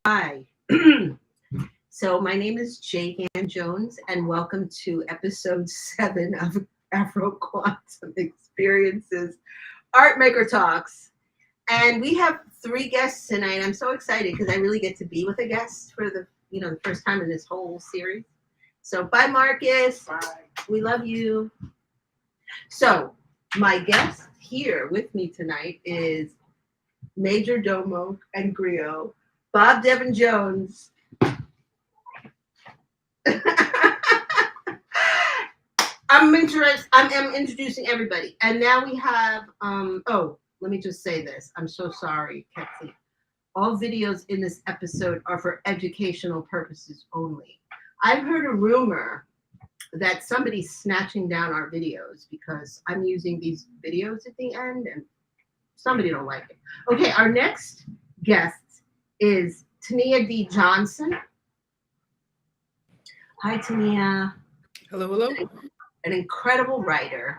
Hi. So my name is Jake Ann Jones, and welcome to episode 7 of AfroQuantum Experiences ArtMaker Talks. And we have 3 guests tonight. I'm so excited because I really get to be with a guest for the first time in this whole series. So bye, Marcus. Bye. We love you. So my guest here with me tonight is Major Domo and Griot, Bob Devin Jones. I'm introducing everybody. And now we have, let me just say this. I'm so sorry, Ketsy. All videos in this episode are for educational purposes only. I've heard a rumor that somebody's snatching down our videos because I'm using these videos at the end and somebody don't like it. Okay, our next guest is Tania D. Johnson. Hi, Tania. Hello, hello. An incredible writer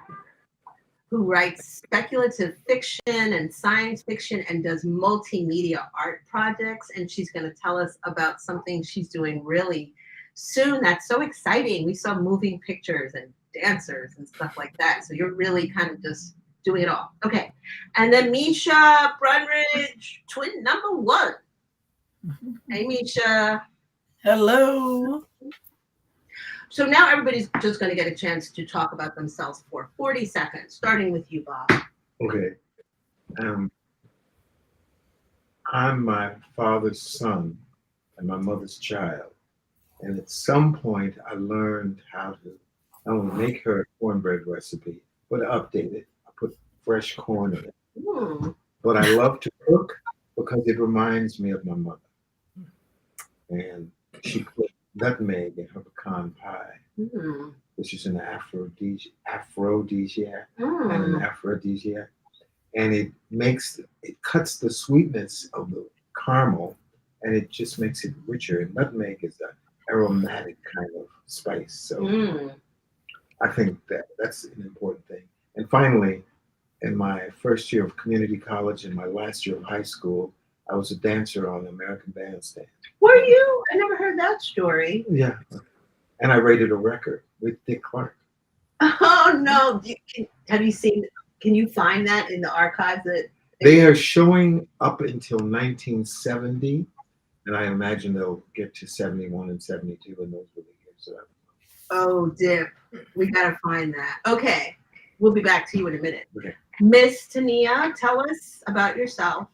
who writes speculative fiction and science fiction and does multimedia art projects. And she's going to tell us about something she's doing really soon. That's so exciting. We saw moving pictures and dancers and stuff like that. So you're really kind of just doing it all. Okay. And then Misha Brunridge, twin number 1. Hey, Misha. Hello. So now everybody's just going to get a chance to talk about themselves for 40 seconds, starting with you, Bob. Okay. I'm my father's son and my mother's child. And at some point, I learned how to not only make her a cornbread recipe, but update it. I put fresh corn in it. But I love to cook because it reminds me of my mother. And she put nutmeg in her pecan pie, which is an aphrodisiac, and it cuts the sweetness of the caramel, and it just makes it richer. And nutmeg is an aromatic kind of spice, so I think that's an important thing. And finally, in my first year of community college and my last year of high school, I was a dancer on the American Bandstand. Were you? I never heard that story. Yeah. And I rated a record with Dick Clark. Oh, no. Have you seen, can you find that in the archives? They are showing up until 1970, and I imagine they'll get to 71 and 72, and those were the years that Oh, dip. We got to find that. Okay. We'll be back to you in a minute. Okay. Miss Tania, tell us about yourself.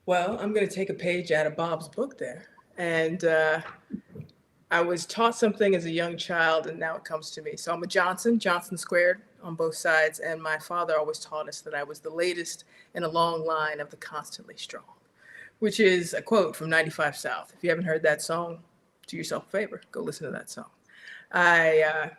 Well, I'm going to take a page out of Bob's book there. And I was taught something as a young child, and now it comes to me. So I'm a Johnson squared on both sides. And my father always taught us that I was the latest in a long line of the constantly strong, which is a quote from 95 South. If you haven't heard that song, do yourself a favor, go listen to that song. I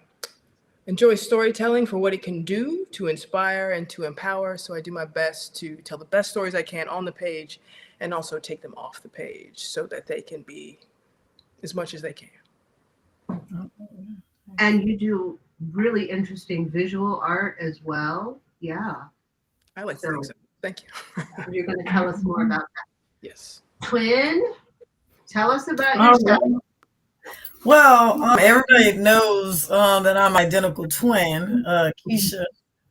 enjoy storytelling for what it can do to inspire and to empower. So I do my best to tell the best stories I can on the page and also take them off the page so that they can be as much as they can. And you do really interesting visual art as well. Yeah. I like to think so. Thank you. You're going to tell us more about that. Yes. Twin, tell us about yourself. Well, everybody knows that I'm identical twin, Keisha.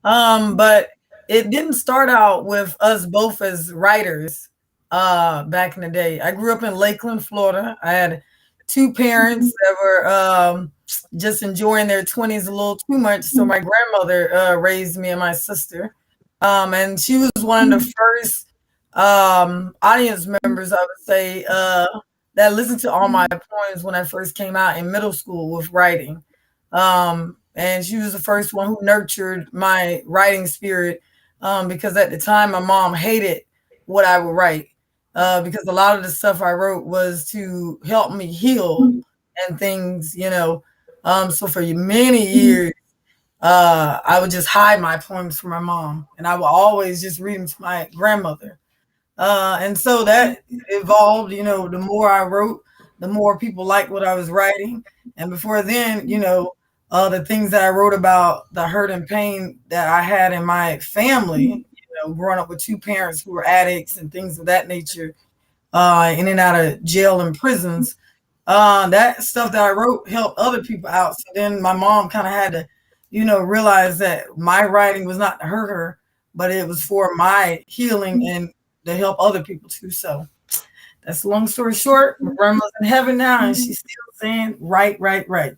But it didn't start out with us both as writers back in the day. I grew up in Lakeland, Florida. I had 2 parents that were just enjoying their 20s a little too much. So my grandmother raised me and my sister. And she was one of the first audience members, I would say, that listened to all my poems when I first came out in middle school with writing. And she was the first one who nurtured my writing spirit because at the time my mom hated what I would write because a lot of the stuff I wrote was to help me heal and things, so for many years, I would just hide my poems from my mom and I would always just read them to my grandmother. And so that evolved, the more I wrote, the more people liked what I was writing. And before then, the things that I wrote about, the hurt and pain that I had in my family, growing up with 2 parents who were addicts and things of that nature, in and out of jail and prisons. That stuff that I wrote helped other people out. So then my mom kind of had to, realize that my writing was not to hurt her, but it was for my healing and to help other people too. So that's a long story short. My grandma's in heaven now, and she's still saying, right, right, right.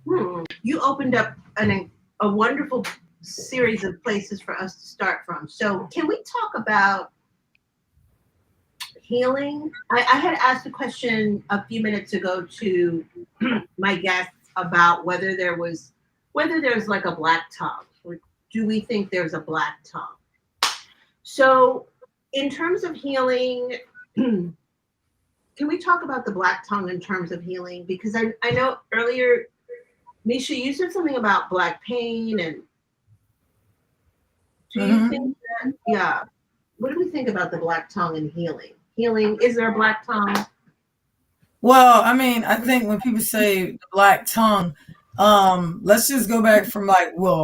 You opened up a wonderful series of places for us to start from. So can we talk about healing? I had asked a question a few minutes ago to my guests about whether there's like a black tongue. Or do we think there's a black tongue? So in terms of healing, can we talk about the black tongue in terms of healing? Because I know earlier, Misha, you said something about black pain, and do you think that, yeah, what do we think about the black tongue and healing? Healing, is there a black tongue? Well, I mean, I think when people say the black tongue, let's just go back from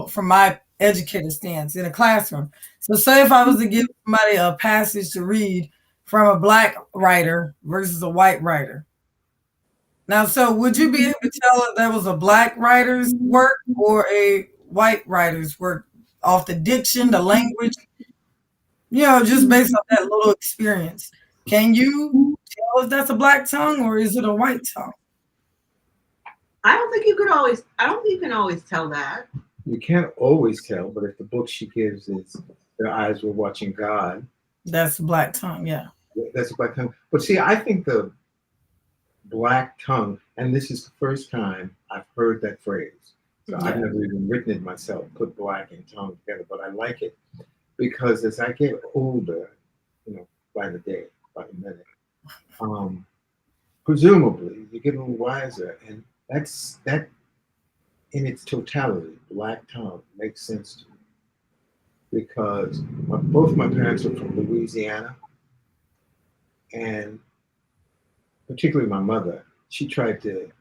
from my educator stance in a classroom. So say if I was to give somebody a passage to read from a black writer versus a white writer. Now, so would you be able to tell if that was a black writer's work or a white writer's work off the diction, the language, just based on that little experience? Can you tell if that's a black tongue or is it a white tongue? I don't think you can always tell that. You can't always tell, but if the book she gives is Their Eyes Were Watching God. That's a black tongue, yeah. That's a black tongue. But see, I think the black tongue, and this is the first time I've heard that phrase. So I've never even written it myself, put black and tongue together, but I like it because as I get older, by the day, by the minute, presumably you get a little wiser, and that in its totality, black tongue makes sense to me because both my parents are from Louisiana, and particularly my mother, she tried to,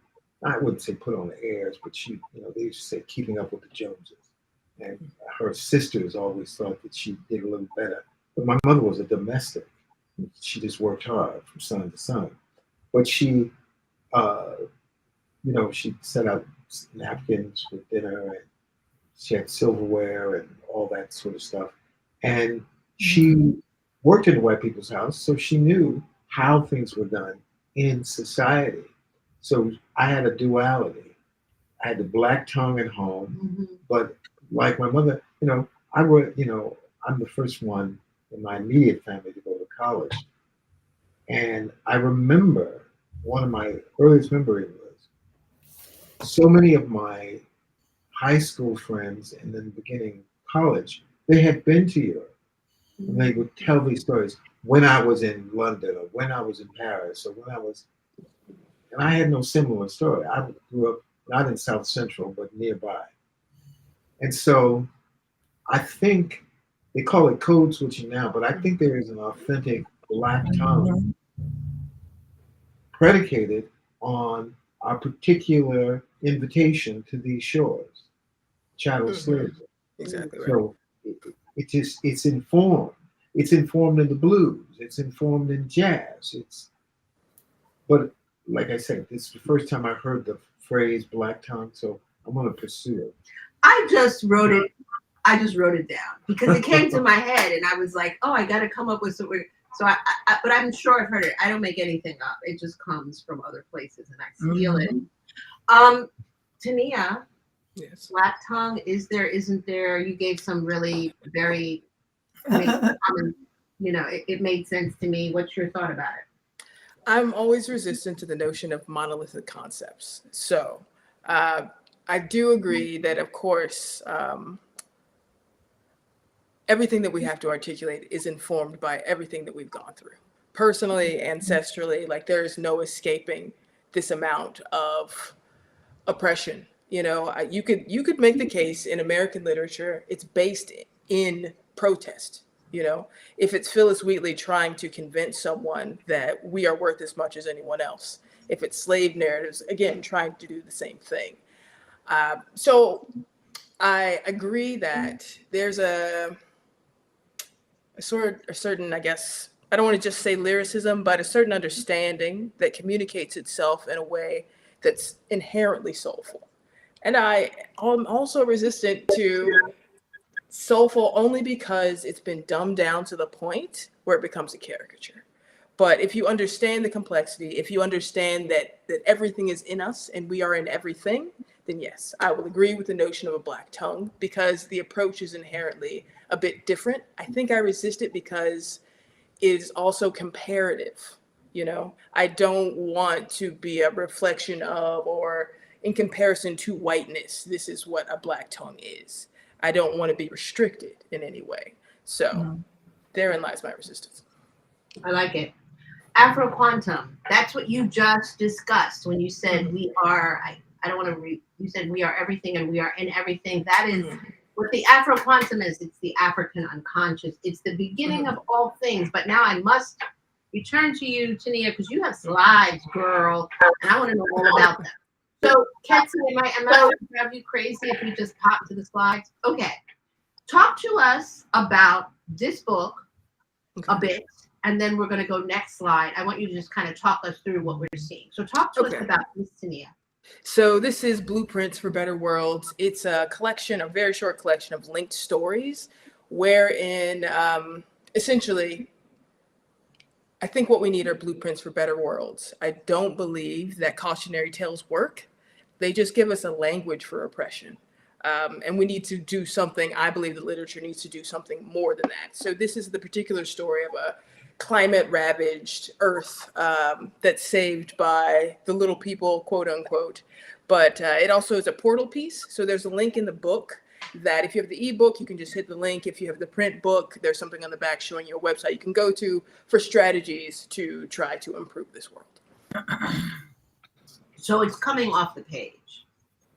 I wouldn't say put on the airs, but she, they used to say keeping up with the Joneses. And her sisters always thought that she did a little better. But my mother was a domestic. She just worked hard from sun to sun. But she, she set out napkins for dinner, and she had silverware and all that sort of stuff. And she worked in the white people's house, so she knew how things were done in society. So I had a duality. I had the black tongue at home, but like my mother, I'm the first one in my immediate family to go to college. And I remember one of my earliest memories was so many of my high school friends and then beginning college, they had been to Europe. And they would tell these stories when I was in London or when I was in Paris or when I was, and I had no similar story. I grew up not in South Central, but nearby. And so I think they call it code switching now, but I think there is an authentic black tongue predicated on our particular invitation to these shores, chattel slavery. Exactly right. So it's informed. It's informed in the blues. It's informed in jazz. But like I said, this is the first time I heard the phrase black tongue, so I'm going to pursue it. I just wrote it down because it came to my head, and I was like, oh, I got to come up with something. So but I'm sure I've heard it. I don't make anything up. It just comes from other places, and I steal it. Tania, Yes. black tongue, is there, isn't there? You gave some really very, it made sense to me. What's your thought about it? I'm always resistant to the notion of monolithic concepts. So I do agree that, of course, everything that we have to articulate is informed by everything that we've gone through. Personally, ancestrally, like there is no escaping this amount of oppression. You could make the case in American literature, it's based in protest. If it's Phyllis Wheatley trying to convince someone that we are worth as much as anyone else, if it's slave narratives, again, trying to do the same thing. So I agree that there's a certain, I guess, I don't want to just say lyricism, but a certain understanding that communicates itself in a way that's inherently soulful. And I am also resistant to soulful only because it's been dumbed down to the point where it becomes a caricature. But if you understand the complexity, if you understand that everything is in us and we are in everything, then yes, I will agree with the notion of a black tongue because the approach is inherently a bit different. I think I resist it because it is also comparative. You know, I don't want to be a reflection of or in comparison to whiteness. This is what a black tongue is. I don't want to be restricted in any way. So therein lies my resistance. I like it. AfroQuantum. That's what you just discussed when you said we are. I don't want to. You said we are everything and we are in everything. That is what the AfroQuantum is. It's the African unconscious. It's the beginning of all things. But now I must return to you, Tania, because you have slides, girl, and I want to know all about them. So, Ketsi, am I going to drive you crazy if we just pop to the slides? Okay. Talk to us about this book a bit, and then we're going to go next slide. I want you to just kind of talk us through what we're seeing. So talk to us about this, Tania. So this is Blueprints for Better Worlds. It's a collection, a very short collection of linked stories, wherein essentially, I think what we need are blueprints for better worlds. I don't believe that cautionary tales work. They just give us a language for oppression. And we need to do something. I believe that literature needs to do something more than that. So this is the particular story of a climate ravaged earth that's saved by the little people, quote unquote. But it also is a portal piece. So there's a link in the book that if you have the ebook, you can just hit the link. If you have the print book, there's something on the back showing you a website you can go to for strategies to try to improve this world. So it's coming off the page.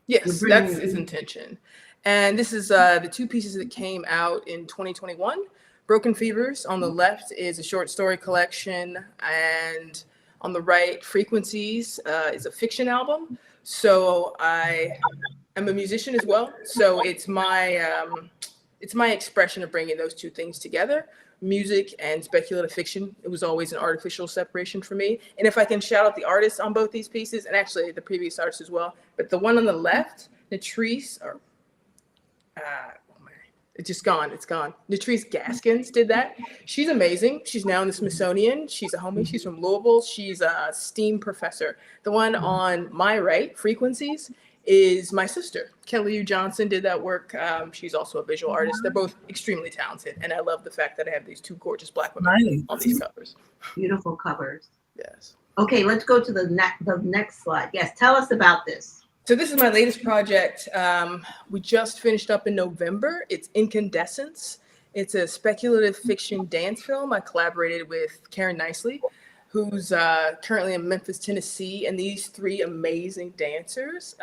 Yes, that's its intention. And this is the two pieces that came out in 2021. Broken Fevers on the left is a short story collection, and on the right, Frequencies is a fiction album. So I am a musician as well. So it's my expression of bringing those two things together, music and speculative fiction. It was always an artificial separation for me. And if I can shout out the artists on both these pieces, and actually the previous artists as well, but the one on the left, Natrice, it's gone. Natrice Gaskins did that. She's amazing. She's now in the Smithsonian. She's a homie. She's from Louisville. She's a STEAM professor. The one on my right, Frequencies, is my sister. Kelly U. Johnson did that work. She's also a visual artist. They're both extremely talented. And I love the fact that I have these two gorgeous Black women on these covers. Beautiful covers. Yes. Okay, let's go to the next slide. Yes, tell us about this. So this is my latest project. We just finished up in November. It's Incandescence. It's a speculative fiction dance film. I collaborated with Karen Nicely, who's currently in Memphis, Tennessee, and these three amazing dancers.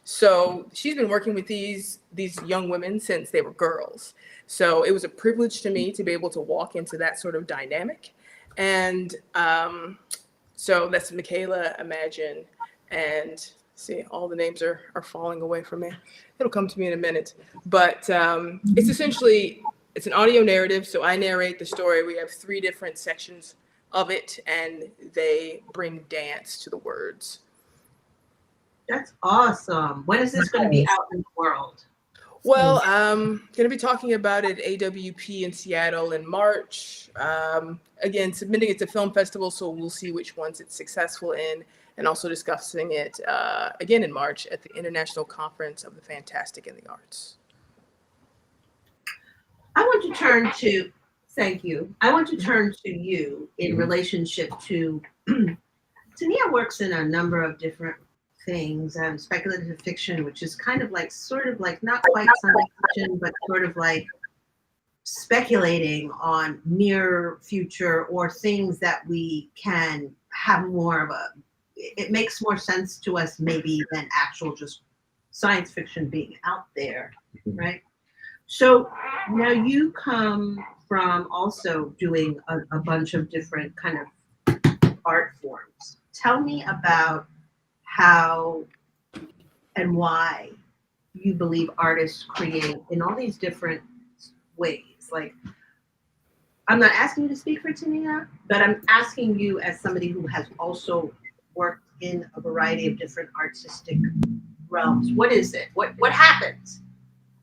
So she's been working with these young women since they were girls. So it was a privilege to me to be able to walk into that sort of dynamic. And so that's Michaela, Imagine, and see, all the names are falling away from me. It'll come to me in a minute. But it's essentially, it's an audio narrative. So I narrate the story. We have 3 different sections of it, and they bring dance to the words. That's awesome. When is this going to be out in the world? Well, I'm going to be talking about it at AWP in Seattle in March. Again, submitting it to film festivals, so we'll see which ones it's successful in, and also discussing it again in March at the International Conference of the Fantastic in the Arts. I want to turn to, thank you. I want to turn to you in relationship to, Tania works in a number of different things, speculative fiction, which is kind of like, sort of like, not quite science fiction, but sort of like speculating on near future or things that we can have more of a, it makes more sense to us maybe than actual just science fiction being out there, right? So now you come from also doing a bunch of different kind of art forms. Tell me about how and why you believe artists create in all these different ways. Like, I'm not asking you to speak for Tania, but I'm asking you as somebody who has also worked in a variety of different artistic realms. What is it? What happens?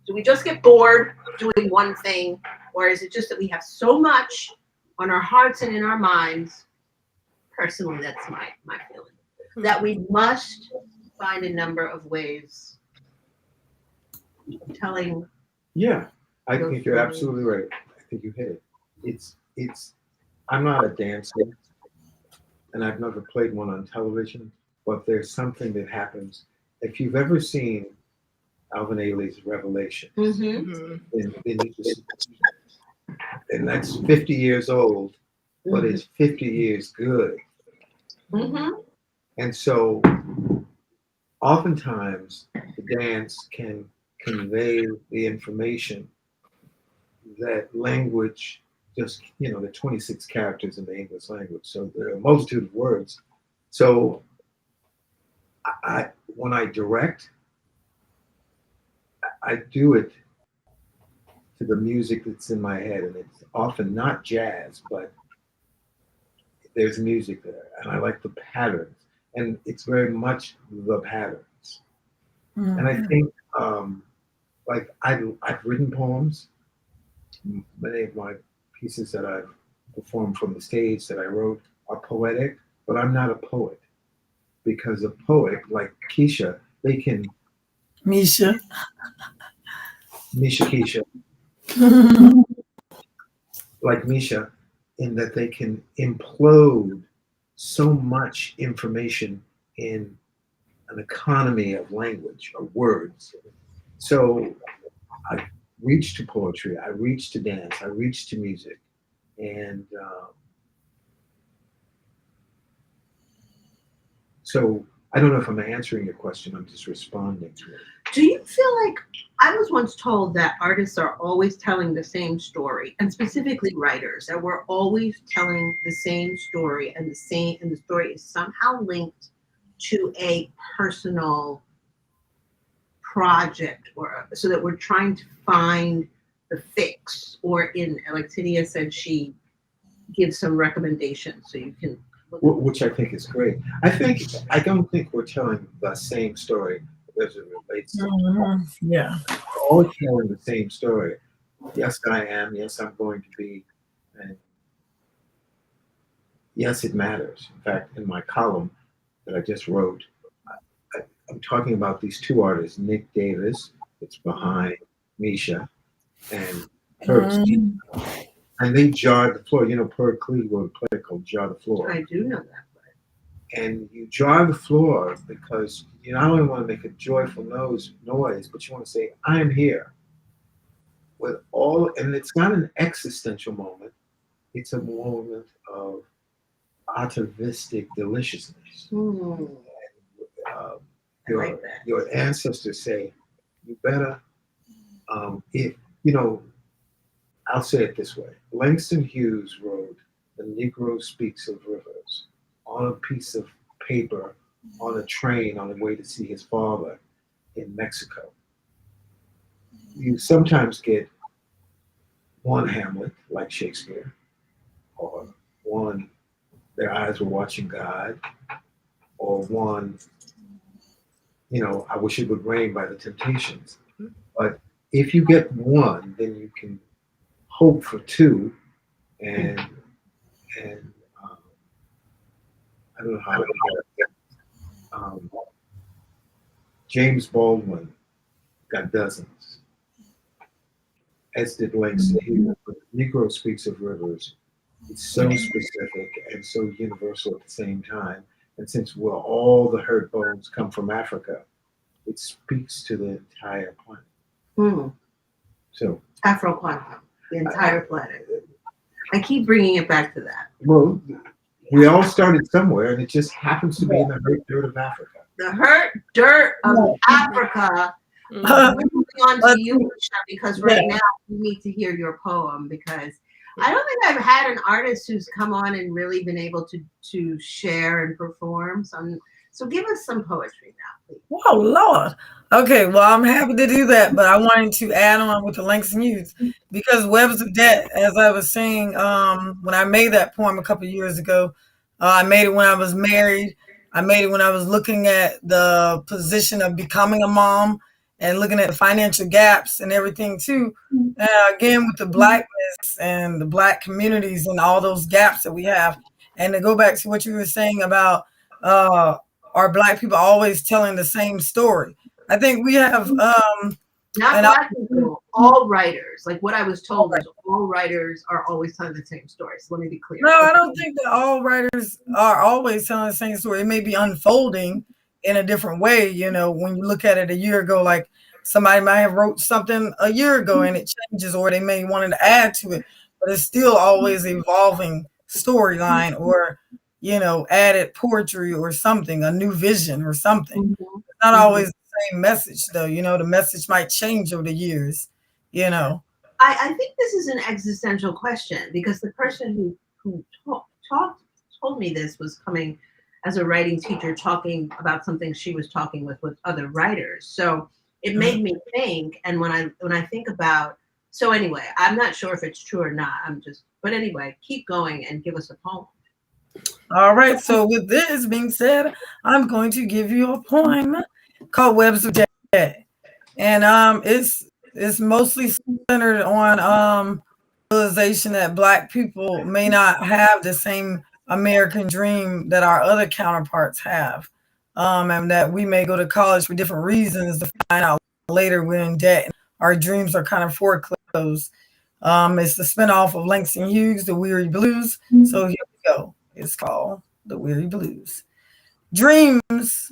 Do we just get bored doing one thing, or is it just that we have so much on our hearts and in our minds? Personally, that's my feeling. That we must find a number of ways of telling. Yeah, I think you're absolutely right. I think you hit it. I'm not a dancer, and I've never played one on television, but there's something that happens. If you've ever seen Alvin Ailey's Revelation, and that's 50 years old, but it's 50 years good. And so oftentimes the dance can convey the information that language just, there are 26 characters in the English language, so there are a multitude of words. So when I direct, I do it to the music that's in my head, and it's often not jazz, but there's music there, and I like the patterns, and it's very much the patterns. And I think, like I've written poems. Many of my pieces that I've performed from the stage that I wrote are poetic, but I'm not a poet, because a poet like Keisha, they can Misha Keisha, like Misha, in that they can implode so much information in an economy of language or words. So I reach to poetry, I reach to dance, I reach to music, and so I don't know if I'm answering your question, I'm just responding to it. Do you feel like, I was once told that artists are always telling the same story, and specifically writers, that we're always telling the same story, and the story is somehow linked to a personal project, or so that we're trying to find the fix, or in, like Tania said, she gives some recommendations so you can look. Which I think is great. I don't think we're telling the same story as it relates to yeah. We're all telling the same story. Yes, I am. Yes, I'm going to be. And yes, it matters. In fact, in my column that I just wrote, I'm talking about these two artists, Nick Davis, that's behind Misha, and Perks. And they jarred the floor. Perk Clee wrote a play called Jar the Floor. I do know that. And you jar the floor because you not only want to make a joyful noise, but you want to say, I am here. With all, and it's not an existential moment, it's a moment of atavistic deliciousness. And, your ancestors say, you better, I'll say it this way. Langston Hughes wrote The Negro Speaks of Rivers on a piece of paper on a train on the way to see his father in Mexico. You sometimes get one Hamlet, like Shakespeare, or one Their Eyes Were Watching God, or one, I Wish It Would Rain by the Temptations. But if you get one, then you can hope for two, and I don't know how to put it. James Baldwin got dozens, as did Langston Hughes. But Negro Speaks of Rivers. It's so specific and so universal at the same time. And since all the hurt bones come from Africa, it speaks to the entire planet. So AfroQuantum, the entire planet. I keep bringing it back to that. Well, we all started somewhere, and it just happens to be in the hurt dirt of Africa. The hurt dirt of Africa. We're moving on to you, Michelle, because right now we need to hear your poem, because I don't think I've had an artist who's come on and really been able to share and perform. So give us some poetry now, please. Oh Lord. Okay, well I'm happy to do that, but I wanted to add on with the Langston Hughes because Webs of Debt, as I was saying, when I made that poem a couple of years ago, I made it when I was married. I made it when I was looking at the position of becoming a mom and looking at the financial gaps and everything too. Again, with the blackness and the black communities and all those gaps that we have. And to go back to what you were saying about are black people always telling the same story? I think we have Not black people, all writers. Like what I was told is all writers are always telling the same story. So let me be clear. No, I don't think that all writers are always telling the same story. It may be unfolding in a different way. You know, when you look at it a year ago, like somebody might have wrote something a year ago and it changes, or they may want to add to it, but it's still always evolving storyline, or you know, added poetry or something, a new vision or something. It's not always the same message, though. You know, the message might change over the years. You know. I think this is an existential question because the person who told me this was coming as a writing teacher, talking about something she was talking with other writers. So it made me think. And when I think about, so anyway, I'm not sure if it's true or not. But anyway, keep going and give us a poem. All right. So with this being said, I'm going to give you a poem called Webs of Debt, and it's mostly centered on realization that Black people may not have the same American dream that our other counterparts have, and that we may go to college for different reasons to find out later we're in debt and our dreams are kind of foreclosed. It's the spinoff of Langston Hughes, The Weary Blues. So here we go. It's called The Weary Blues. Dreams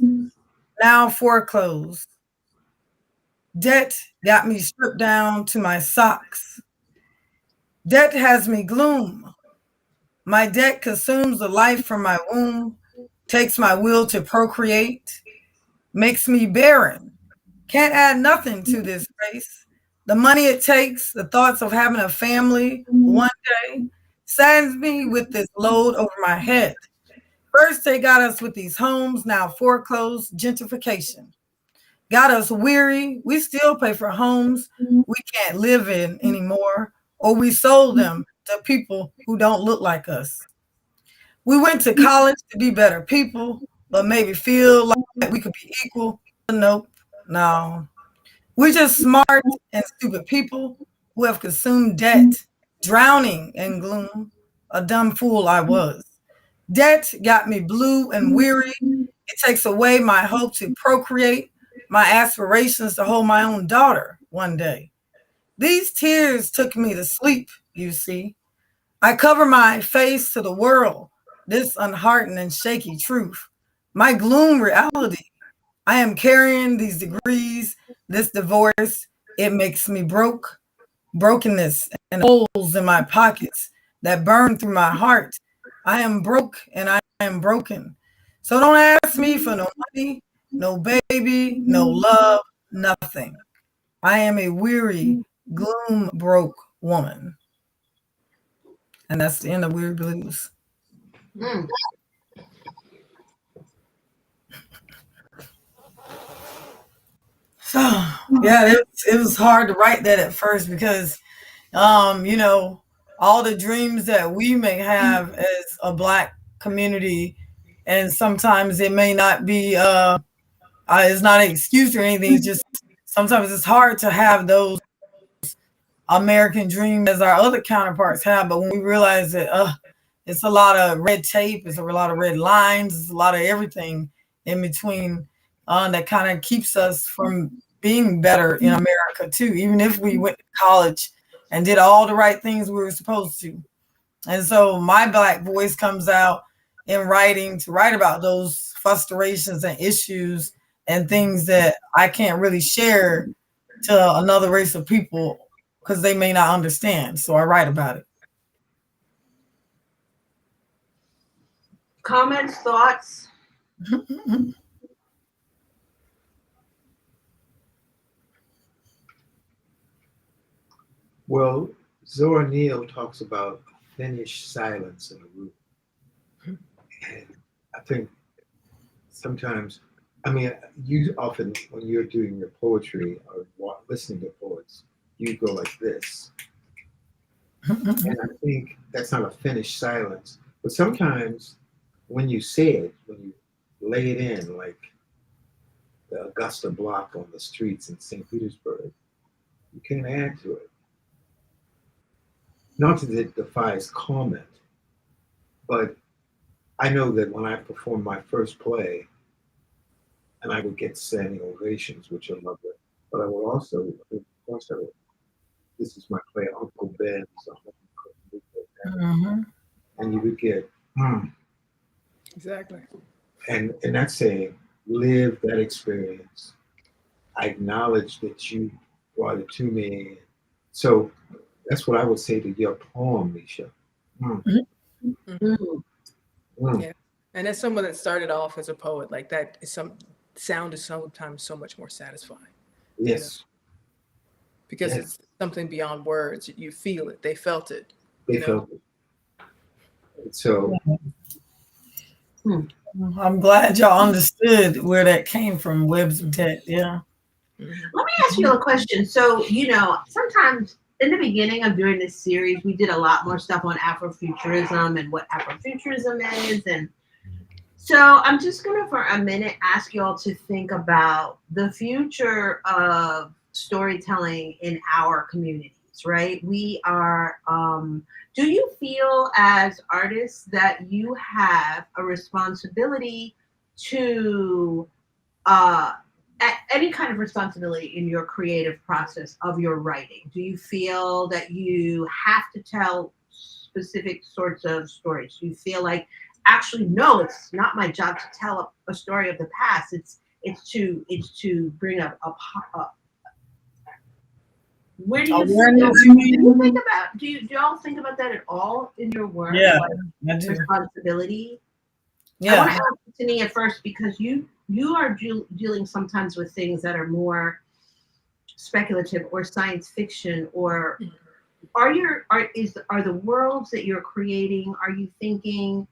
now foreclosed. Debt got me stripped down to my socks. Debt has me gloom. My debt consumes the life from my womb, takes my will to procreate, makes me barren. Can't add nothing to this race. The money it takes, the thoughts of having a family one day, saddens me with this load over my head. First, they got us with these homes, now foreclosed, gentrification. Got us weary. We still pay for homes we can't live in anymore, or we sold them to people who don't look like us. We went to college to be better people, but maybe feel like we could be equal. Nope, no. We're just smart and stupid people who have consumed debt, drowning in gloom. A dumb fool I was. Debt got me blue and weary. It takes away my hope to procreate, my aspirations to hold my own daughter one day. These tears took me to sleep, you see. I cover my face to the world, this unheartened and shaky truth. My gloom reality. I am carrying these degrees, this divorce. It makes me broke. Brokenness and holes in my pockets that burn through my heart. I am broke and I am broken. So don't ask me for no money, no baby, no love, nothing. I am a weary, gloom broke woman. And that's the end of Weary Blues. Mm. So yeah, it was hard to write that at first because you know, all the dreams that we may have as a Black community, and sometimes it may not be it's not an excuse or anything. It's just sometimes it's hard to have those American dreams as our other counterparts have. But when we realize that it's a lot of red tape, it's a lot of red lines, it's a lot of everything in between that kind of keeps us from being better in America too, even if we went to college and did all the right things we were supposed to. And so my Black voice comes out in writing to write about those frustrations and issues and things that I can't really share to another race of people because they may not understand. So I write about it. Comments, thoughts? Well, Zora Neale talks about a finished silence in a room. And I think sometimes, I mean, you often, when you're doing your poetry or listening to poets, you go like this. And I think that's not a finished silence. But sometimes when you say it, when you lay it in, like the Augusta block on the streets in St. Petersburg, you can add to it. Not that it defies comment, but I know that when I performed my first play, and I would get standing ovations, which I loved it, but I would also, of course, this is my play, Uncle Ben's, and you would get, Exactly. and that's saying, live that experience. I acknowledge that you brought it to me. So that's what I would say to your poem, Misha. Yeah. And as someone that started off as a poet, like that is sound is sometimes so much more satisfying. Yes. You know? Because it's something beyond words. You feel it. They felt it. They felt it. So I'm glad y'all understood where that came from, Webs of Tet. Yeah. Let me ask you a question. So, sometimes in the beginning of doing this series, we did a lot more stuff on Afrofuturism and what Afrofuturism is. And so I'm just going to, for a minute, ask you all to think about the future of storytelling in our communities, right? We are, do you feel as artists that you have a responsibility to, any kind of responsibility in your creative process of your writing? Do you feel that you have to tell specific sorts of stories? Do you feel like, actually, no, it's not my job to tell a story of the past. It's to bring up a where do you think about? Do y'all think about that at all in your work? Yeah, like I do. Responsibility. Yeah. I want to ask Tania first because you are dealing sometimes with things that are more speculative or science fiction, or are the worlds that you're creating? Are you thinking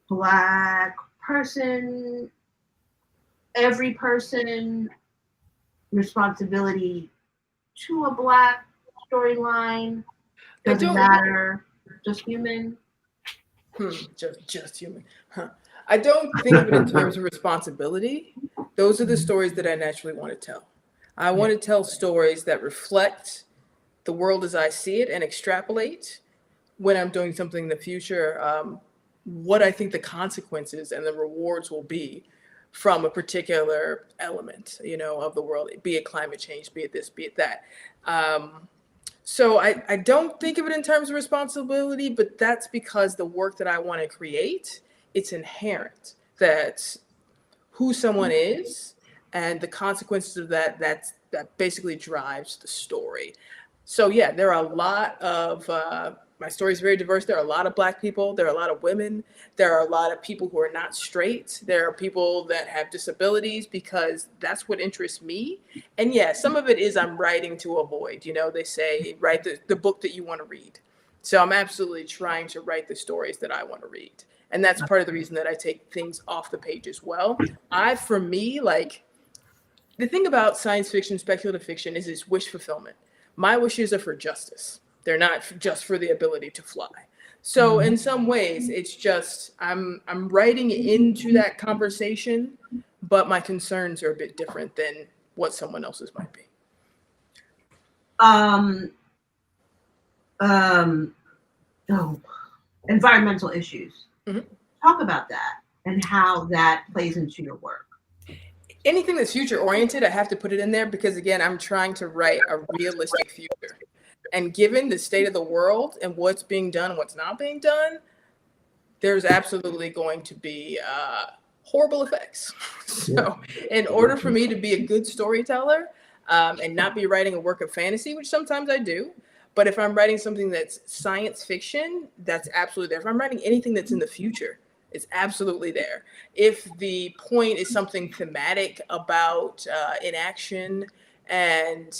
Black person, every person, responsibility to a Black storyline? Doesn't matter, just human. Just human. Huh. I don't think of it in terms of responsibility. Those are the stories that I naturally want to tell. I want to tell stories that reflect the world as I see it and extrapolate when I'm doing something in the future, what I think the consequences and the rewards will be from a particular element, of the world, be it climate change, be it this, be it that. So I don't think of it in terms of responsibility, but that's because the work that I want to create, it's inherent that who someone is and the consequences of that basically drives the story. So yeah, there are a lot of, my story is very diverse. There are a lot of Black people. There are a lot of women. There are a lot of people who are not straight. There are people that have disabilities because that's what interests me. And yeah, some of it is I'm writing to avoid, they say, write the book that you want to read. So I'm absolutely trying to write the stories that I want to read. And that's part of the reason that I take things off the page as well. For me, like the thing about science fiction, speculative fiction is it's wish fulfillment. My wishes are for justice. They're not just for the ability to fly. So in some ways, it's just I'm writing into that conversation, but my concerns are a bit different than what someone else's might be. Environmental issues. Talk about that and how that plays into your work. Anything that's future oriented, I have to put it in there because again, I'm trying to write a realistic future. And given the state of the world and what's being done and what's not being done, there's absolutely going to be horrible effects. So in order for me to be a good storyteller and not be writing a work of fantasy, which sometimes I do, but if I'm writing something that's science fiction, that's absolutely there. If I'm writing anything that's in the future, it's absolutely there. If the point is something thematic about inaction and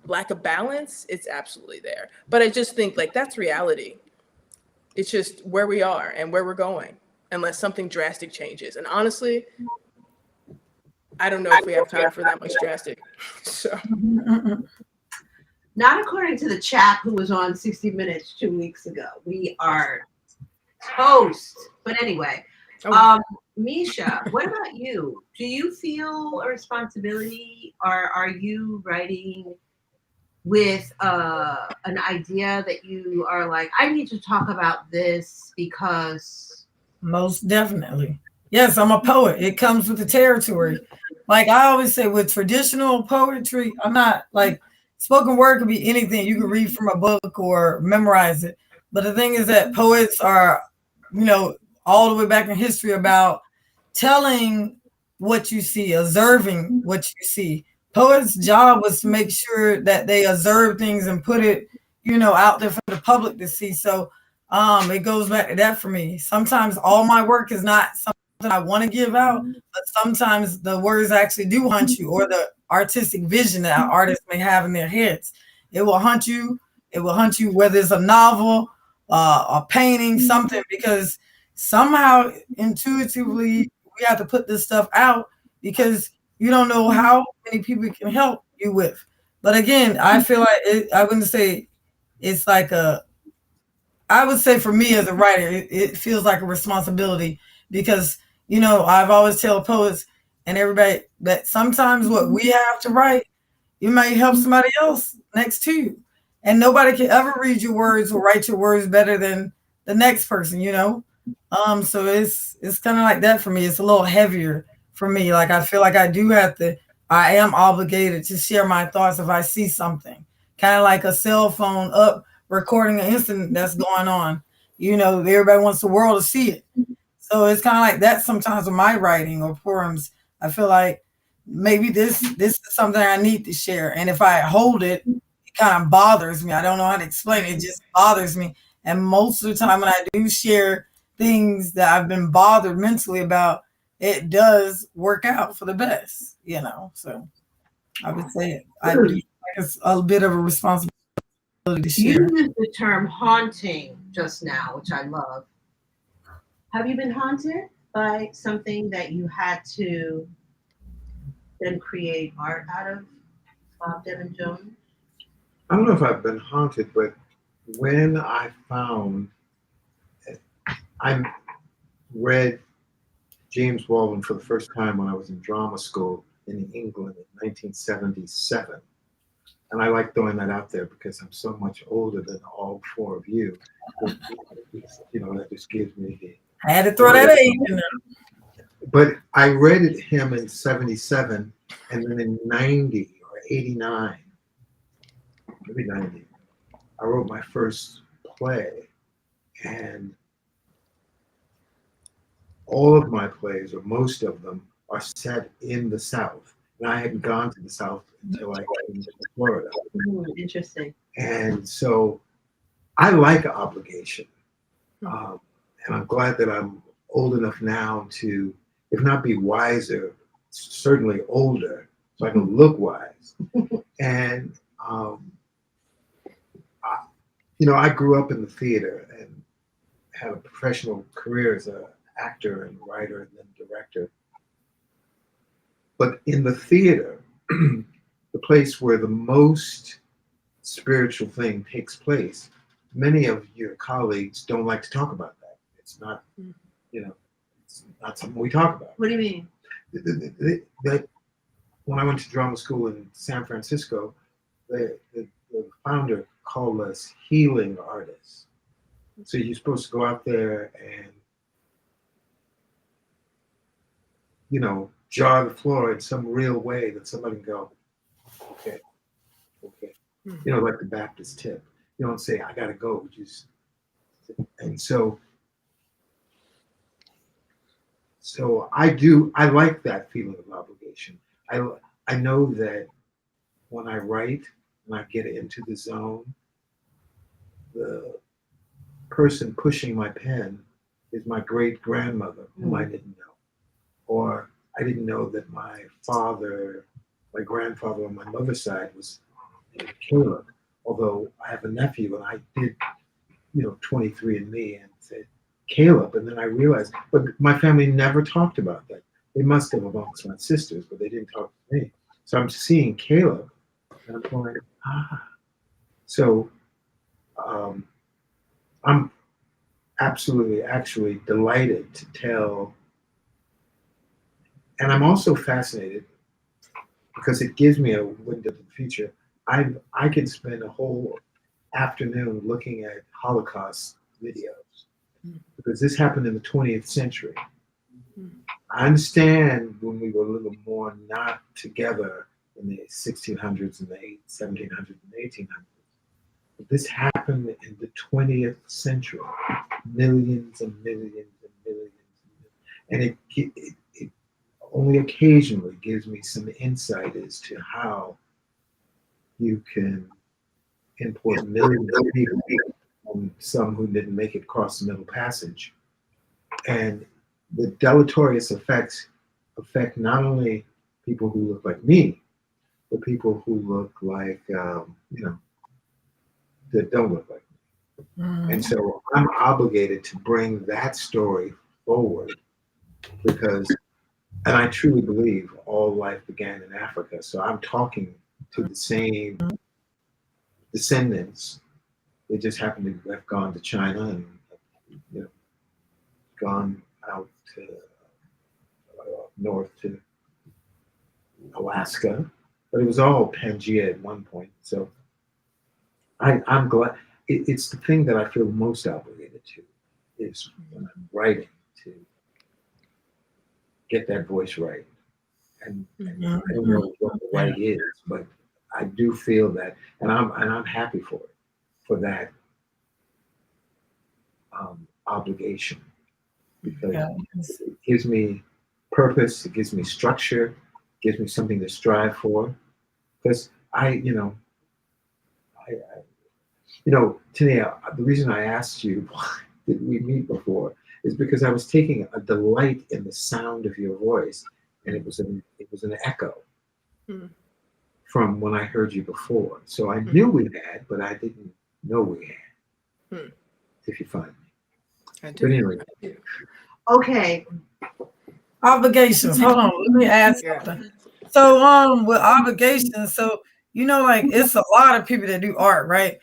lack of balance, it's absolutely there. But I just think like that's reality. It's just where we are and where we're going, unless something drastic changes. And honestly, I don't know if we have time for that much drastic. So Not according to the chap who was on 60 Minutes 2 weeks ago. We are toast. But anyway, Misha, what about you? Do you feel a responsibility, or are you writing with an idea that you are like, I need to talk about this because? Most definitely. Yes, I'm a poet. It comes with the territory. Like I always say, with traditional poetry, I'm not like spoken word could be anything. You can read from a book or memorize it. But the thing is that poets are, you know, all the way back in history about telling what you see, observing what you see. Poets' job was to make sure that they observe things and put it, you know, out there for the public to see. So it goes back to that for me. Sometimes all my work is not something I want to give out, but sometimes the words actually do hunt you, or the artistic vision that artists may have in their heads. It will hunt you. It will hunt you, whether it's a novel, a painting, something, because somehow intuitively we have to put this stuff out because you don't know how many people can help you with. But again, I feel like I wouldn't say it's like I would say for me as a writer, it feels like a responsibility because, you know, I've always tell poets and everybody that sometimes what we have to write, you may help somebody else next to you. And nobody can ever read your words or write your words better than the next person, you know? So it's kind of like that for me. It's a little heavier for me. Like I feel like I am obligated to share my thoughts if I see something. Kind of like a cell phone up recording an incident that's going on. You know, everybody wants the world to see it. So it's kind of like that sometimes with my writing or poems. I feel like maybe this is something I need to share. And if I hold it, it kind of bothers me. I don't know how to explain it. It just bothers me. And most of the time when I do share things that I've been bothered mentally about, it does work out for the best, you know. So I would say I do think it's a bit of a responsibility to share. You used the term haunting just now, which I love. Have you been haunted by something that you had to then create art out of, Bob Devin Jones? I don't know if I've been haunted, but when I read James Baldwin for the first time when I was in drama school in England in 1977. And I like throwing that out there because I'm so much older than all four of you. You know, that just gives me the. I had to throw that age in there. But I read it him in 77, and then in 90 or 89, maybe 90, I wrote my first play. And all of my plays, or most of them, are set in the South. And I hadn't gone to the South until I came to Florida. Interesting. And so I like obligation. And I'm glad that I'm old enough now to, if not be wiser, certainly older, so I can look wise. And, you know, I grew up in the theater and had a professional career as an actor and writer and then director. But in the theater, the place where the most spiritual thing takes place, many of your colleagues don't like to talk about that. It's not, you know, it's not something we talk about. What do you mean? That when I went to drama school in San Francisco, the founder called us healing artists. So you're supposed to go out there and, you know, jar the floor in some real way that somebody can go, okay. You know, like the Baptist tip. You don't say, I gotta go, just. And so I like that feeling of obligation. I know that when I write and I get into the zone, the person pushing my pen is my great grandmother, whom I didn't know. Or I didn't know that my grandfather on my mother's side was Caleb. Although I have a nephew, and I did, 23andMe and said Caleb, and then I realized, but my family never talked about that. They must have amongst my sisters, but they didn't talk to me. So I'm seeing Caleb, and I'm going, So I'm absolutely, actually delighted to tell, and I'm also fascinated because it gives me a window to the future. I could spend a whole afternoon looking at Holocaust videos because this happened in the 20th century. I understand when we were a little more not together in the 1600s and the 1700s and 1800s. But this happened in the 20th century. Millions and millions and millions. And it only occasionally gives me some insight as to how you can import millions of people, and some who didn't make it across the Middle Passage. And the deleterious effects affect not only people who look like me, but people who look like, that don't look like me. And so I'm obligated to bring that story forward because, and I truly believe all life began in Africa. So I'm talking to the same descendants. They just happen to have gone to China and gone out to north to Alaska, but it was all Pangea at one point. So I'm glad. It's the thing that I feel most obligated to is when I'm writing to get that voice right. And I don't know what the right is, but I do feel that, and I'm happy for that obligation because it gives me purpose, it gives me structure, it gives me something to strive for. Because Tania, the reason I asked you why did we meet before is because I was taking a delight in the sound of your voice, and it was an echo from when I heard you before. So I knew we had, but I didn't know we had. If you find me. I do. But anyway. Okay. Obligations. Hold on. Let me ask something. So with obligations, so it's a lot of people that do art, right?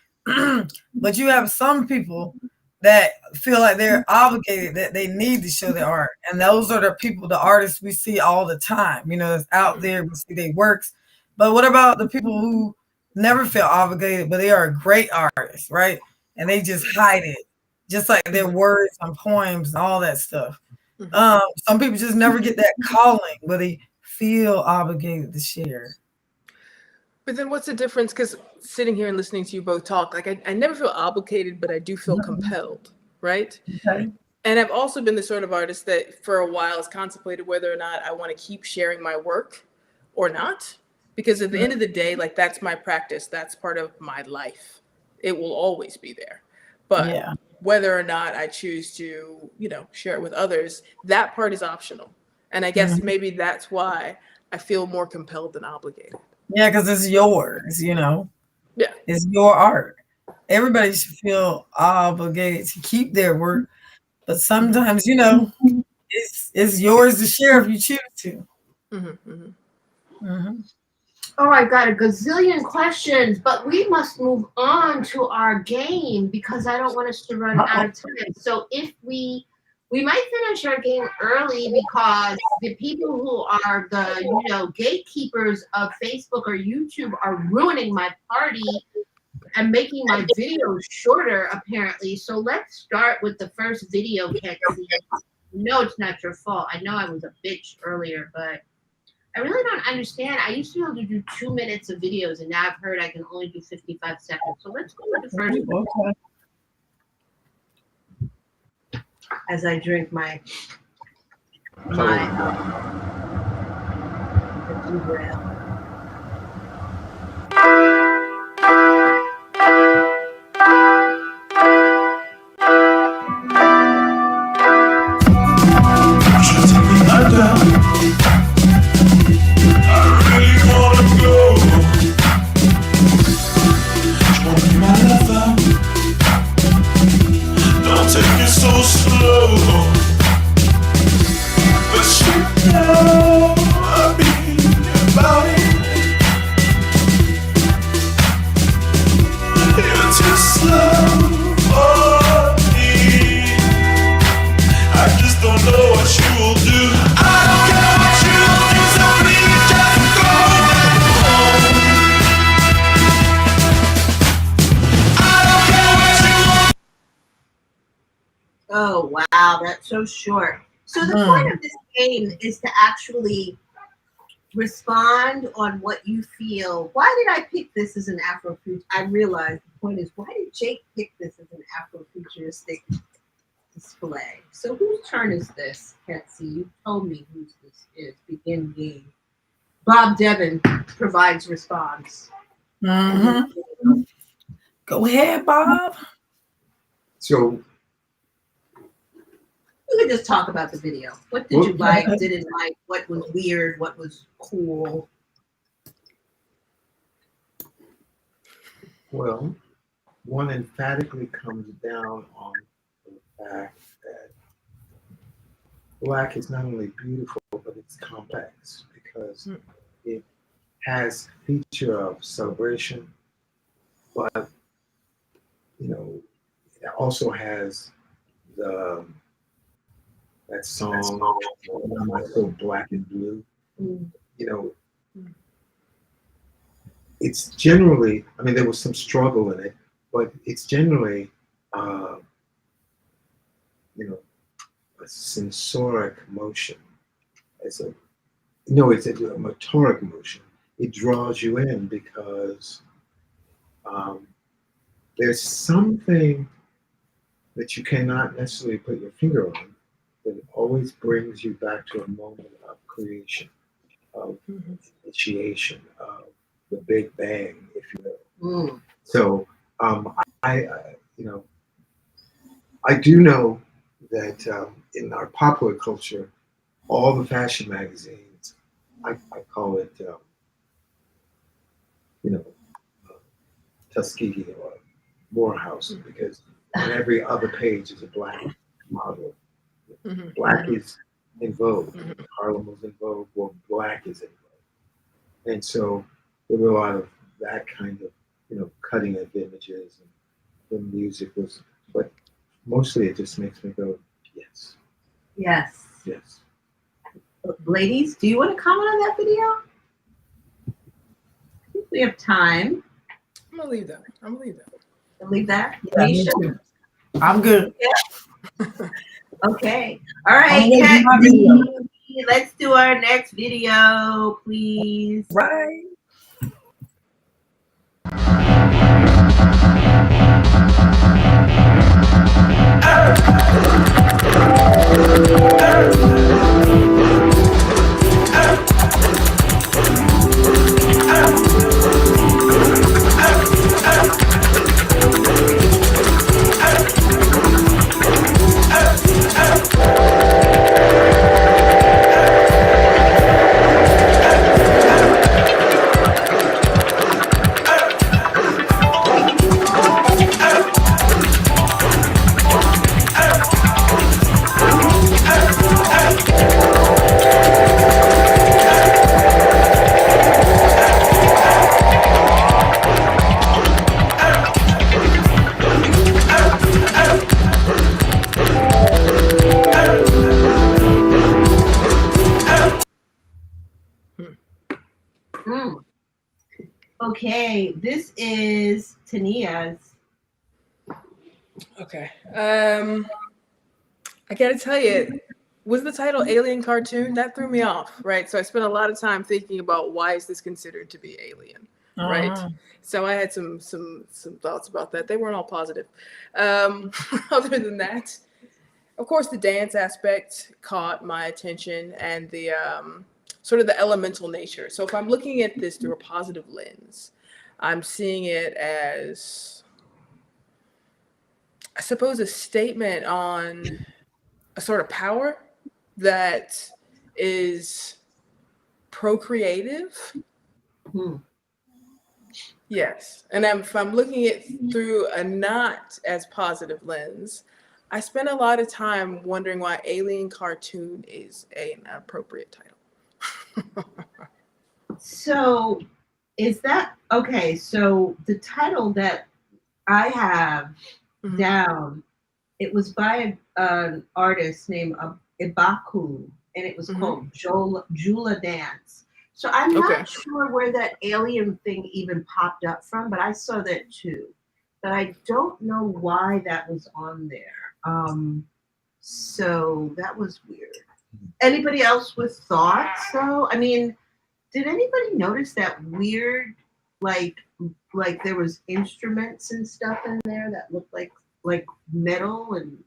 But you have some people that feel like they're obligated, that they need to show their art. And those are the artists we see all the time, that's out there, we see their works. But what about the people who never feel obligated, but they are great artists, right? And they just hide it, just like their words and poems and all that stuff. Some people just never get that calling where they feel obligated to share. But then what's the difference? Because sitting here and listening to you both talk, like I never feel obligated, but I do feel compelled, right? Okay. And I've also been the sort of artist that for a while has contemplated whether or not I want to keep sharing my work or not. Because at the end of the day, like that's my practice. That's part of my life. It will always be there. But whether or not I choose to, share it with others, that part is optional. And I guess maybe that's why I feel more compelled than obligated. Yeah, because it's yours, Yeah. It's your art. Everybody should feel obligated to keep their work. But sometimes, it's yours to share if you choose to. Oh, I got a gazillion questions, but we must move on to our game because I don't want us to run out of time. So if we might finish our game early because the people who are the gatekeepers of Facebook or YouTube are ruining my party and making my videos shorter apparently. So let's start with the first video, Kexi. No, it's not your fault. I know I was a bitch earlier, but I really don't understand. I used to be able to do 2 minutes of videos, and now I've heard I can only do 55 seconds. So let's go with the first one. As I drink my Wow, that's so short. So the point of this game is to actually respond on what you feel. Why did I pick this as an Afrofuturistic? I realized the point is, why did Jake pick this as an Afrofuturistic display? So whose turn is this? Can't see. You told me whose this is. Begin game. Bob Devin provides response. Mm-hmm. Go ahead, Bob. So You could just talk about the video. What did you like, didn't like? What was weird? What was cool? well, one emphatically comes down on the fact that Black is not only beautiful, but it's complex because it has feature of celebration, but it also has the that song, "Why Am I So Black and Blue?" You know, it's generally, I mean, there was some struggle in it, but it's generally, a sensoric motion. It's a motoric motion. It draws you in because there's something that you cannot necessarily put your finger on, but it always brings you back to a moment of creation, of initiation, of the Big Bang, if you will. So I do know that in our popular culture, all the fashion magazines, I call it, Tuskegee or Morehouse, because on every other page is a Black model. Black is in vogue. Harlem was in vogue. Well, Black is in vogue. And so there were a lot of that kind of, cutting edge images, and the music was, but mostly it just makes me go, yes. Yes. Yes. Ladies, do you want to comment on that video? I think we have time. I'm gonna leave that. Leave that? Yeah, me too. I'm good. Yeah. Okay. All right, let's do our next video, please. Right. Okay, this is Tania's. Okay. I gotta tell you, was the title Alien Cartoon? That threw me off, right? So I spent a lot of time thinking about why is this considered to be alien, right? So I had some thoughts about that. They weren't all positive. Other than that, of course, the dance aspect caught my attention, and the sort of the elemental nature. So if I'm looking at this through a positive lens, I'm seeing it as, I suppose, a statement on a sort of power that is procreative. Yes. And if I'm looking at it through a not as positive lens, I spend a lot of time wondering why Alien Cartoon is an appropriate title. So is that okay? So the title that I have down, it was by an artist named Ibaaku, and it was called Djula Dance. So I'm not sure where that alien thing even popped up from, but I saw that too. But I don't know why that was on there. So that was weird. Anybody else with thoughts? So, I mean, did anybody notice that weird, like there was instruments and stuff in there that looked like metal and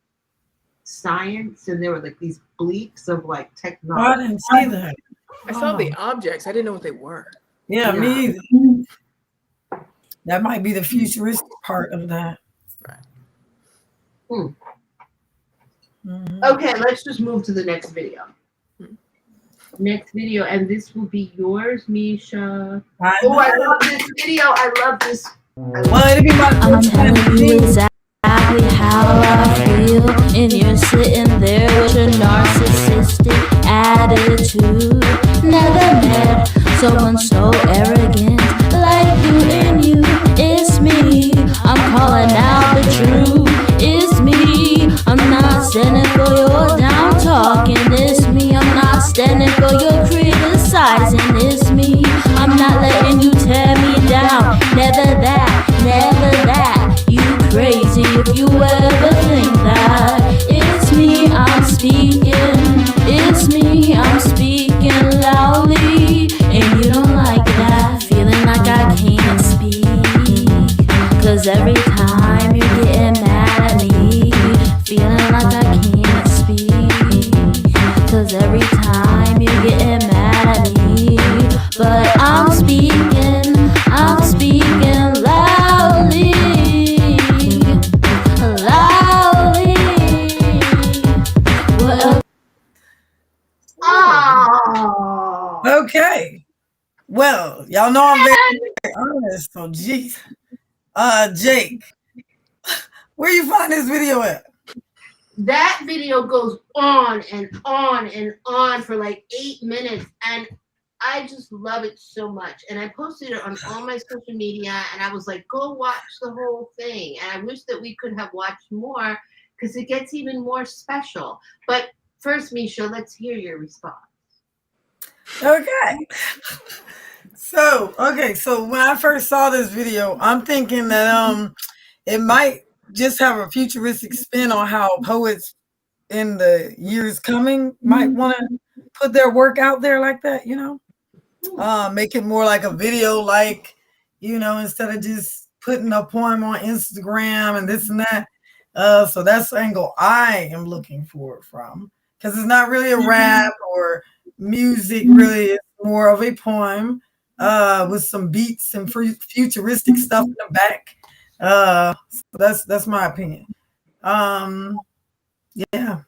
science, and there were like these bleeps of like Oh, I technology. didn't see that. I saw the objects. I didn't know what they were. Yeah, Yeah. me either. That might be the futuristic part of that. Right. Mhm. Okay, let's just move to the next video. Next video, and this will be yours, Misha. I Oh, I know. love this video. I love this. Well, it'll be my I'm first time telling you seeing it. exactly how I feel, and you're sitting there with your narcissistic attitude. Never met someone so arrogant like you, and you, it's me. I'm calling out the truth, it's me. I'm not standing for your down talking, it's me. I'm not standing for your criticizing, it's me. I'm not letting you tear me down, never that, never that. You crazy if you ever think that. It's me, I'm speaking, it's me, I'm speaking loudly, and you don't like that, feeling like I can't speak. Cause every time you're getting mad at me, feeling like I can't speak. Cause every time you're getting mad at me, but I'm speaking loudly, loudly. What Oh, Okay. Well, y'all know I'm very honest, so geez. Jake, where you find this video at? that video goes on and on and on for like 8 minutes, and I just love it so much. And I posted it on all my social media, and I was like, go watch the whole thing. And I wish that we could have watched more because it gets even more special. But first, Misha, let's hear your response. Okay. So when I first saw this video, I'm thinking that it might just have a futuristic spin on how poets in the years coming might want to put their work out there like that, you know? Make it more like a video, like, you know, instead of just putting a poem on Instagram and this and that. So that's the angle I am looking for it from, because it's not really a rap or music, really. It's more of a poem with some beats and futuristic stuff in the back. So that's my opinion. Yeah.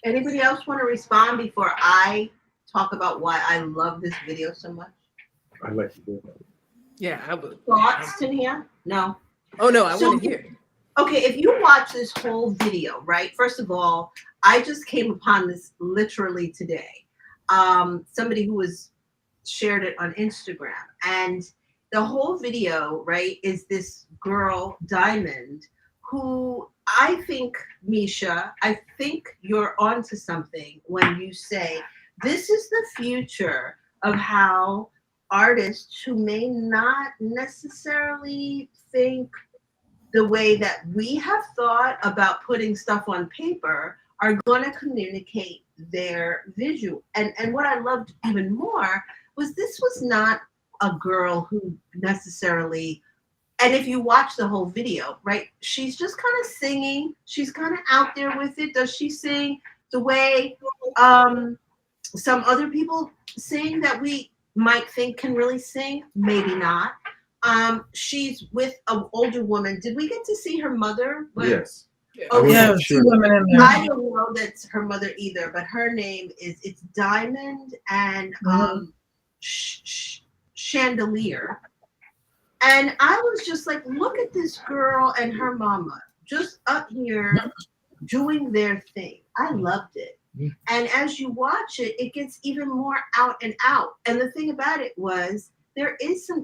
Anybody else want to respond before I talk about why I love this video so much? I'd like to do that. Yeah, I would. Thoughts, Tania? No. Oh no, I So- want to hear. Okay, if you watch this whole video, right? First of all, I just came upon this literally today. Somebody who was shared it on Instagram, and the whole video, right, is this girl Diamond, who I think, Misha, I think you're onto something when you say this is the future of how artists who may not necessarily think the way that we have thought about putting stuff on paper are going to communicate their visual. And what I loved even more was this was not a girl who necessarily, and if you watch the whole video, right, she's just kind of singing. She's kind of out there with it. Does she sing the way some other people sing that we might think can really sing? Maybe not. She's with an older woman. Did we get to see her mother? Yes. Okay. Yeah, wasn't two sure. women in there. I don't know that's her mother either, but her name it's Diamond and Chandelier. And I was just like, look at this girl and her mama just up here doing their thing. I loved it. And as you watch it, it gets even more out and out. And the thing about it was there is some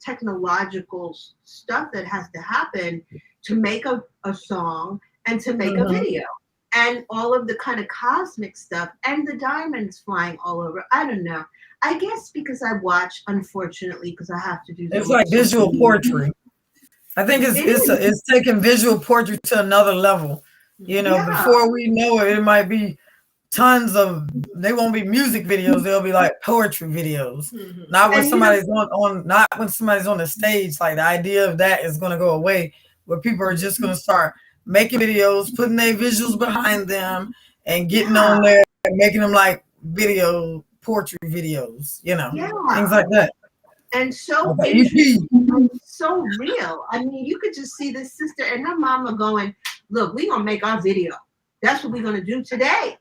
technological stuff that has to happen to make a song and to make a video. And all of the kind of cosmic stuff and the diamonds flying all over. I don't know. I guess because I watch, unfortunately, because I have to do. It's like visual portrait. I think it's taking visual portrait to another level. You know, Yeah. before we know it, it might be tons of, they won't be music videos, they'll be like poetry videos. Not when And somebody's on not when somebody's on the stage. Like the idea of that is gonna go away, where people are just gonna start making videos, putting their visuals behind them and getting on there and making them like video poetry videos, you know, things like that. And so Okay, interesting, so real. I mean, you could just see this sister and her mama going, look, we're gonna make our video. That's what we're gonna do today.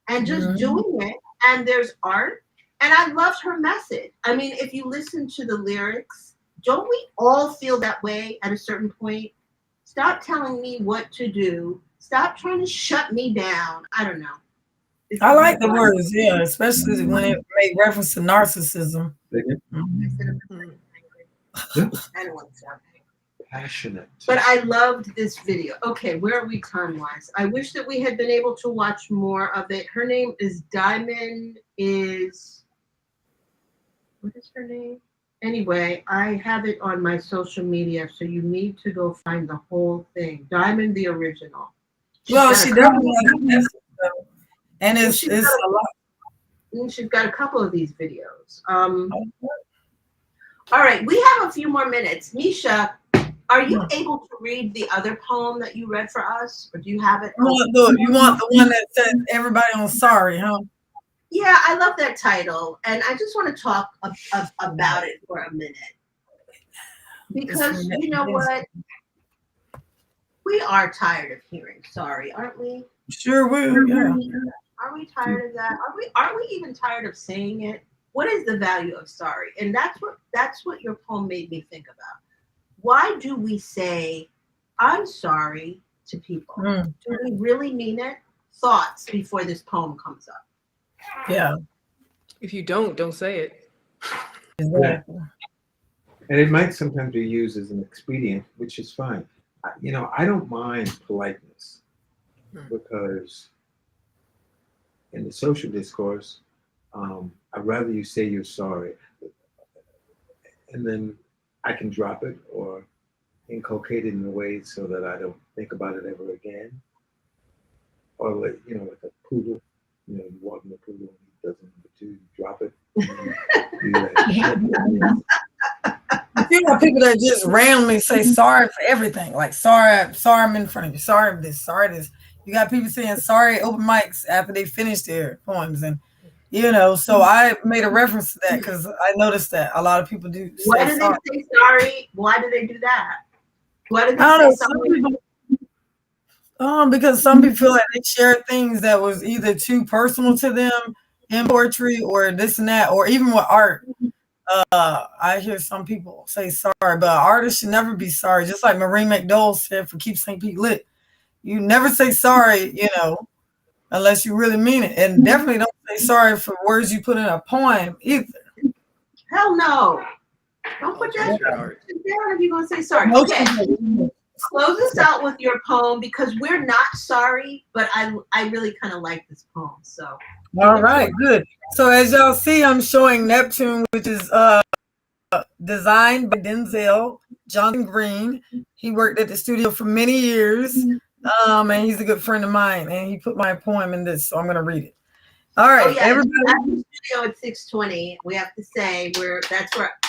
And just doing it. And there's art. And I loved her message. I mean, if you listen to the lyrics, don't we all feel that way at a certain point? Stop telling me what to do. Stop trying to shut me down. I don't know. I like the words, yeah, especially when it made reference to narcissism. I don't want to sound Passionate. But I loved this video. Okay, where are we time-wise? I wish that we had been able to watch more of it. Her name is Diamond is, what is her name? Anyway, I have it on my social media, so you need to go find the whole thing. Diamond the original. Well, she definitely has a message, though. And it's a lot. She's got a couple of these videos. All right, we have a few more minutes. Misha, are you able to read the other poem that you read for us, or do you have it? You want the one that says everybody on sorry, huh? Yeah, I love that title, and I just want to talk about it for a minute. Because you know what? We are tired of hearing sorry, aren't we? Sure will, yeah. Are we tired of that? Aren't we even tired of saying it? What is the value of sorry? And that's what your poem made me think about. Why do we say I'm sorry to people? Do we really mean it? Thoughts before this poem comes up. Yeah. If you don't say it. Exactly. And it might sometimes be used as an expedient, which is fine. You know, I don't mind politeness because in the social discourse, I'd rather you say you're sorry, and then I can drop it or inculcate it in a way so that I don't think about it ever again. Or like, you know, like a poodle, you know, you walk in the poodle and he doesn't number two, you drop it. I feel like people that just randomly say sorry for everything, like sorry I'm in front of you, sorry this, sorry this. You got people saying sorry open mics after they finish their poems, and you know, so I made a reference to that because I noticed that a lot of people do. Why do they say sorry? Why do they do that? Why do they say sorry? Because some people feel like they share things that was either too personal to them in poetry or this and that, or even with art. I hear some people say sorry, but artists should never be sorry. Just like Marie McDowell said for Keep St. Pete Lit. You never say sorry, you know, unless you really mean it. And definitely don't say sorry for words you put in a poem either. Hell no. Don't put that down if you're going to say sorry. Okay. Close us out with your poem because we're not sorry, but I really kind of like this poem. So. All right, good. So as y'all see, I'm showing Neptune, which is designed by Denzel Johnson Green. He worked at the studio for many years, and he's a good friend of mine. And he put my poem in this, so I'm going to read it. All right, everybody. At the studio at 6:20. We have to say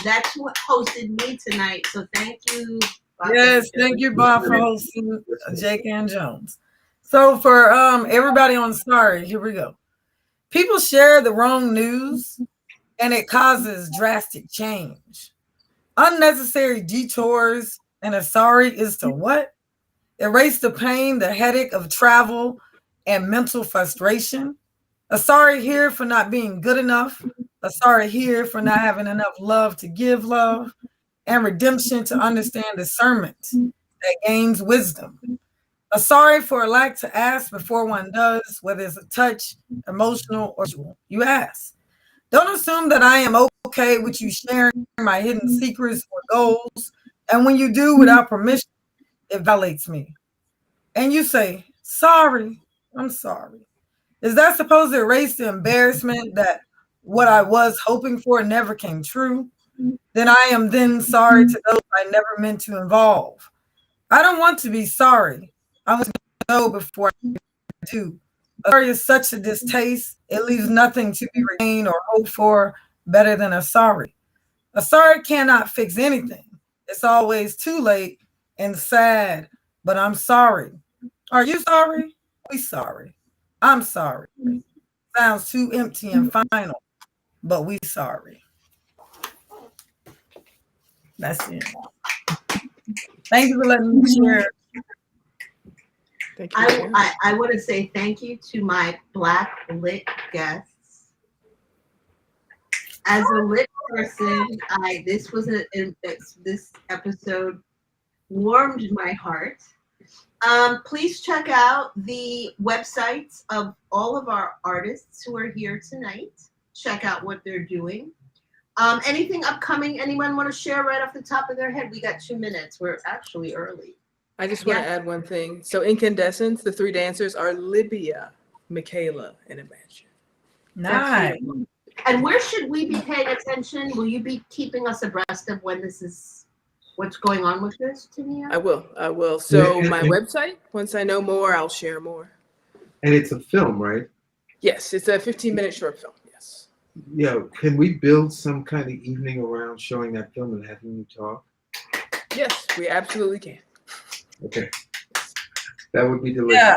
that's what hosted me tonight. So thank you. Bob. Yes, thank you, Bob, for hosting Jake and Jones. So for everybody on sorry, here we go. People share the wrong news, and it causes drastic change. Unnecessary detours, and a sorry is to what? Erase the pain, the headache of travel, and mental frustration. A sorry here for not being good enough. A sorry here for not having enough love to give love, and redemption to understand discernment that gains wisdom. A sorry for a lack to ask before one does, whether it's a touch, emotional, or you ask. Don't assume that I am okay with you sharing my hidden secrets or goals. And when you do without permission, it violates me. And you say, sorry, I'm sorry. Is that supposed to erase the embarrassment that what I was hoping for never came true? Then I am then sorry to those I never meant to involve. I don't want to be sorry. I want to know before I do. A sorry is such a distaste, it leaves nothing to be retained or hoped for better than a sorry. A sorry cannot fix anything. It's always too late and sad, but I'm sorry. Are you sorry? We sorry. I'm sorry. Sounds too empty and final, but we sorry. That's it. Thank you for letting me share. Thank you. I want to say thank you to my Black lit guests. As a lit person, this episode warmed my heart. Please check out the websites of all of our artists who are here tonight. Check out what they're doing. Anything upcoming anyone want to share right off the top of their head? We got 2 minutes. We're actually early. I just want to add one thing. So Incandescence, the 3 dancers are Libya, Michaela, and Imagine. Nice. And where should we be paying attention? Will you be keeping us abreast of when this is, what's going on with this, Tania? I will. So my website, once I know more, I'll share more. And it's a film, right? Yes, it's a 15-minute short film. Yes. Yeah. Can we build some kind of evening around showing that film and having you talk? Yes, we absolutely can. Okay. That would be delicious. Yeah,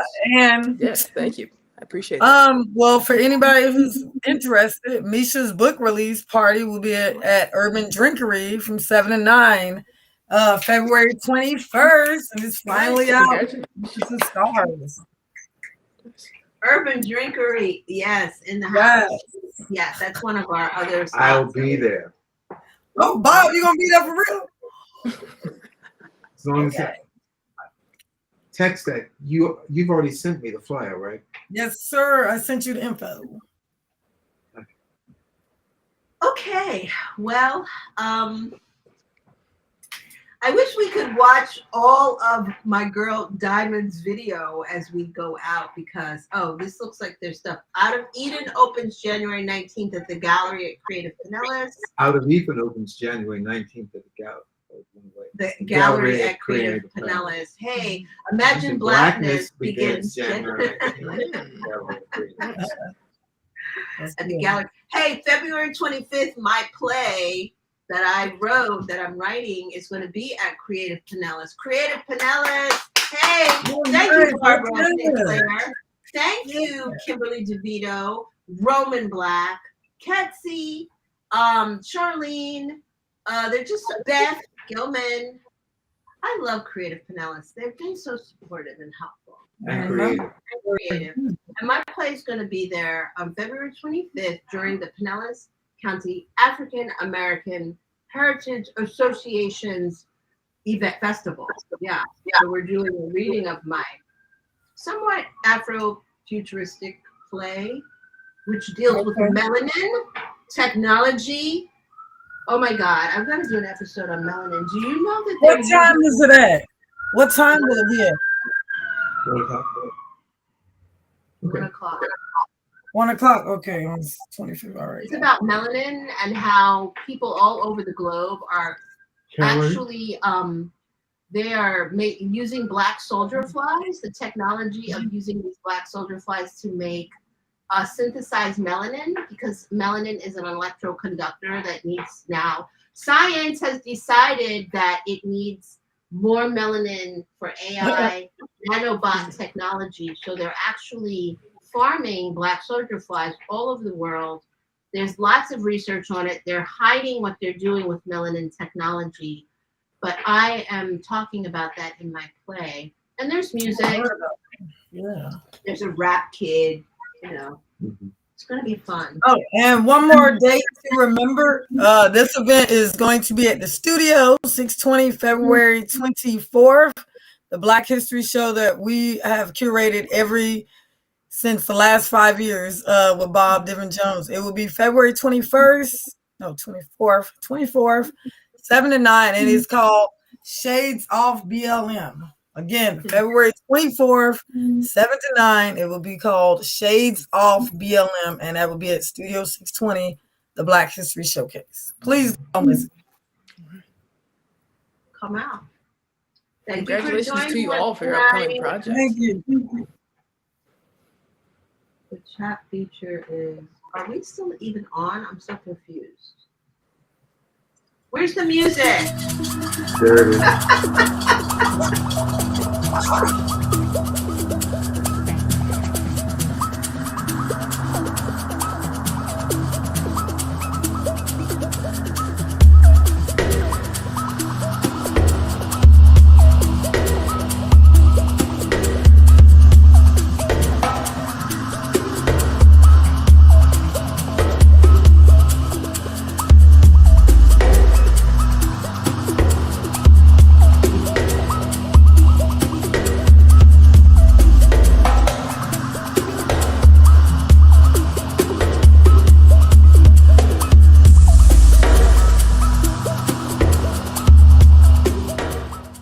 and Yes, thank you. I appreciate it. well, for anybody who's interested, Misha's book release party will be at Urban Drinkery from 7 to 9, February 21st, and it's finally out. It's the stars. Urban Drinkery, yes, in the house. Yes. Yes, that's one of our other spots. I'll be there. Oh, Bob, you gonna be there for real? As long as text that. You've already sent me the flyer, right? Yes, sir. I sent you the info. Okay, well, I wish we could watch all of my girl Diamond's video as we go out because, this looks like there's stuff. Out of Eden opens January 19th at the gallery at Creative Pinellas. Out of Eden opens January 19th at the gallery. The gallery at Creative Pinellas. Hey, Imagine Blackness begins January 19th. At the gallery. Hey, February 25th, my play that I wrote, that I'm writing, is going to be at Creative Pinellas. Creative Pinellas. Hey, thank you, Barbara Sinclair. Thank you, Kimberly DeVito, Roman Black, Ketsy, Charlene. They're just Beth Gilman. I love Creative Pinellas. They've been so supportive and helpful. And creative. And my play is going to be there on February 25th during the Pinellas County African American Heritage Association's event festival. Yeah. So we're doing a reading of my somewhat Afro-futuristic play, which deals with melanin, technology. Oh my God, I'm going to do an episode on melanin. Do you know that? What time is it at? What time will it be at? 1 o'clock. 1 o'clock. Okay, on 25th. All right. It's about melanin and how people all over the globe are actually they are using black soldier flies, the technology of using these black soldier flies to make synthesized melanin, because melanin is an electroconductor that needs now. Science has decided that it needs more melanin for AI nanobot technology. So they're actually farming black soldier flies all over the world. There's lots of research on it. They're hiding what they're doing with melanin technology. But I am talking about that in my play. And there's music. Yeah. There's a rap kid. You know, it's going to be fun. Oh, and one more date to remember. This event is going to be at the studio, 620 February 24th. The Black History Show that we have curated since the last 5 years with Bob Divin Jones. It will be February 24th, 7 to 9, and it's called Shades Off BLM. Again, February 24th, 7 to 9, it will be called Shades Off BLM, and that will be at Studio 620, the Black History Showcase. Please come listen. Come out. Thank Congratulations you for to joining you us all for your upcoming tonight. projects. Thank you. The chat feature is, are we still even on? I'm so confused. Where's the music? There it is.